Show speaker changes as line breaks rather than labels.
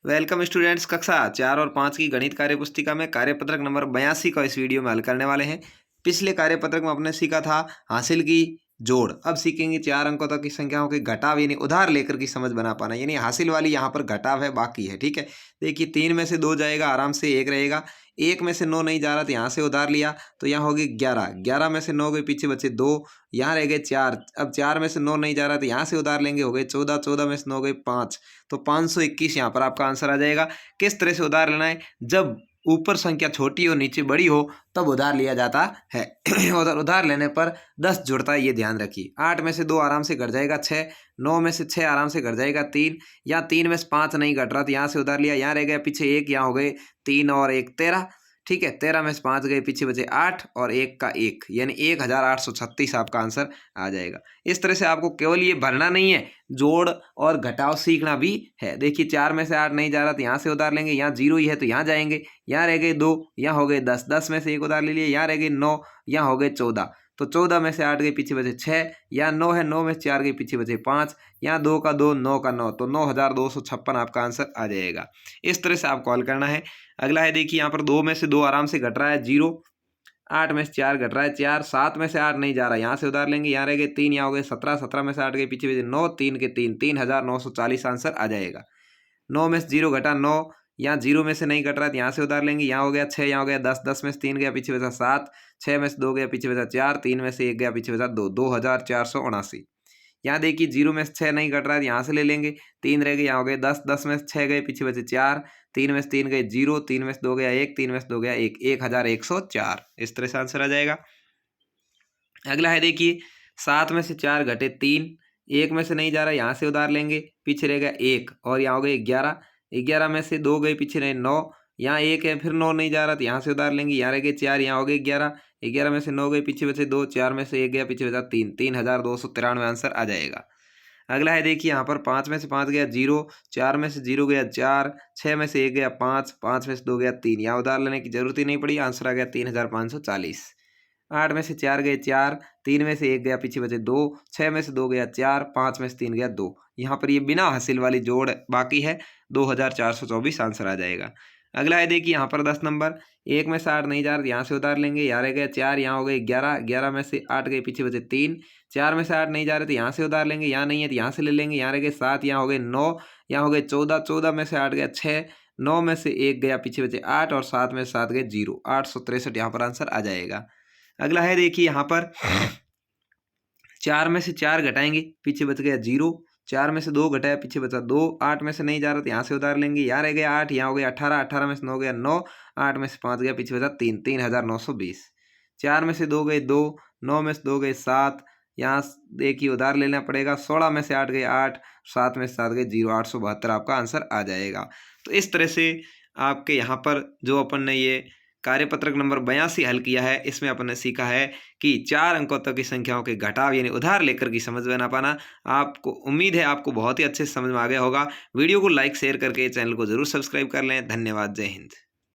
Welcome students, कक्षा 4 और 5 की गणित कार्यपुस्तिका में कार्यपत्रक नंबर 82 का इस वीडियो में हल करने वाले हैं। पिछले कार्यपत्रक में आपने सीखा था हासिल की जोड़। अब सीखेंगे 4 अंकों तक की संख्याओं के घटाव यानी उधार लेकर की समझ बना पाना। यानी हासिल वाली यहाँ पर घटाव है, बाकी है। ठीक है, देखिए 3 में से 2 जाएगा, आराम से 1 रहेगा। 1 में से 9 नहीं जा रहा तो यहाँ से उधार लिया तो यहाँ हो गई 11। 11 में से 9 गए, पीछे बचे 2, यहाँ रह गए 4। अब 4 में से 9 नहीं जा रहा तो यहाँ से उधार लेंगे, हो गए 14। 14 में से 9 गए 5, तो 521 यहाँ पर आपका आंसर आ जाएगा। किस तरह से उधार लेना है? जब ऊपर संख्या छोटी और नीचे बड़ी हो तब उधार लिया जाता है। उधार लेने पर 10 जुड़ता है, ये ध्यान रखिए। 8 में से 2 आराम से घट जाएगा 6, 9 में से 6 आराम से घट जाएगा 3, या 3 में से 5 नहीं घट रहा तो यहाँ से उधार लिया, यहाँ रह गया पीछे 1, यहाँ हो गए 3 और 1 13। ठीक है, 13 में से 5 गए, पीछे बचे 8 और 1 का 1, यानी 1836 आपका आंसर आ जाएगा। इस तरह से आपको केवल ये भरना नहीं है, जोड़ और घटाव सीखना भी है। देखिए 4 में से 8 नहीं जा रहा तो यहाँ से उधार लेंगे, यहाँ 0 ही है तो यहाँ जाएंगे, यहाँ रह गए 2, यहाँ हो गए 10, 10 में से 1 उधार ले लिए, यहाँ रह गए 9, यहाँ हो गए 14, तो 14 में से 8 गए, पीछे बचे 6, यहाँ 9 है, 9 में से 4 गए, पीछे बचे 5, यहाँ 2 का 2, 9 का 9, तो 9256 आपका आंसर आ जाएगा। इस तरह से आपको हल करना है। अगला है, देखिए यहाँ पर 2 में से 2 आराम से घट रहा है 0, 8 में से 4 घट रहा है 4, 7 में से 8 नहीं जा रहा, यहाँ से उधार लेंगे, यहाँ रह गए 3, यहाँ हो गए 17, 17 में से 8 गए, पीछे बचे 9, 3 के 3, 3940 आंसर आ जाएगा। 9 में से 0 घटा 9, यहाँ 0 में से नहीं घट रहा है, यहाँ से उधार लेंगे, यहाँ हो गया 6, यहाँ हो गया 10, 10 में से 3 गया, पीछे बचा 7, 6 में से 2 गया, पीछे बचा 4, 3 में से 1 गया, पीछे बचा 2, 2479। यहाँ देखिए 0 में से 6 नहीं घट रहा है, यहाँ से ले लेंगे, 3 रह गए, यहाँ हो गए 10, 10 में से 6 गए, पीछे बचे 4, 3 में से 3 गए 0, 3 में से 2 गया 1, 3 में से 2 गया 1, 1104। इस तरह से आंसर आ जाएगा। अगला है, देखिए 7 में से 4 घटे 3, 1 में से नहीं जा रहा, यहाँ से उधार लेंगे, पीछे रह गया 1 और यहाँ हो गए 11, 11 में से 2 गए, पीछे रहे 9, यहाँ 1 है, फिर 9 नहीं जा रहा तो यहाँ से उधार लेंगे, यहाँ रह गए 4, यहाँ हो गए 11, 11 में से 9 गए, पीछे बचे 2, 4 में से 1 गया, पीछे बचा 3, 3293 आंसर आ जाएगा। अगला है, देखिए यहाँ पर 5 में से 5 गया 0, 4 में से 0 गया 4, 6 में से 1 गया 5, 5 में से 2 गया 3, यहाँ उधार लेने की जरूरत ही नहीं पड़ी, आंसर आ गया 3540। 8 में से 4 गए 4, 3 में से 1 गया, पीछे बचे 2, 6 में से 2 गया 4, 5 में से 3 गया 2, यहाँ पर ये बिना हासिल वाली जोड़ बाकी है, 2424 आंसर आ जाएगा। अगला है, देखिए यहाँ पर 10 नंबर, 1 में से 8 नहीं जा रहा, यहाँ से उधार लेंगे, यहाँ रह गया 4, यहाँ हो गए 11, 11 में से 8 गए, पीछे बचे 3, 4 में से 8 नहीं जा रहे थे, यहाँ से उधार लेंगे, यहाँ नहीं है तो यहाँ से ले लेंगे, यहाँ रह गए 7, यहाँ हो गए 9, यहाँ हो गए 14, 14 में से 8 गया 6, 9 में से 1 गया, पीछे बचे 8 और 7 में से 7 गए 0, 863 यहाँ पर आंसर आ जाएगा। अगला है, देखिए यहाँ पर 4 में से 4 घटाएंगे, पीछे बच गया 0, 4 में से 2 घटाया, पीछे बचा 2, 8 में से नहीं जा रहा तो यहाँ से उधार लेंगे, यहाँ रह गया 8, यहाँ हो गया 18, 18 में से 9 गया 9, 8 में से 5 गया, पीछे बचा 3, 3920। 4 में से 2 गए 2, 9 में से 2 गए 7, यहाँ देखिए उधार लेना पड़ेगा, 16 में से 8 गए 8, 7 में से 7 गए 0, 872 आपका आंसर आ जाएगा। तो इस तरह से आपके यहाँ पर जो अपन ने ये कार्यपत्रक नंबर 82 हल किया है, इसमें अपन ने सीखा है कि 4 अंकों तक की संख्याओं के घटाव यानी उधार लेकर की समझ बना पाना। आपको उम्मीद है आपको बहुत ही अच्छे से समझ में आ गया होगा। वीडियो को लाइक शेयर करके चैनल को जरूर सब्सक्राइब कर लें। धन्यवाद, जय हिंद।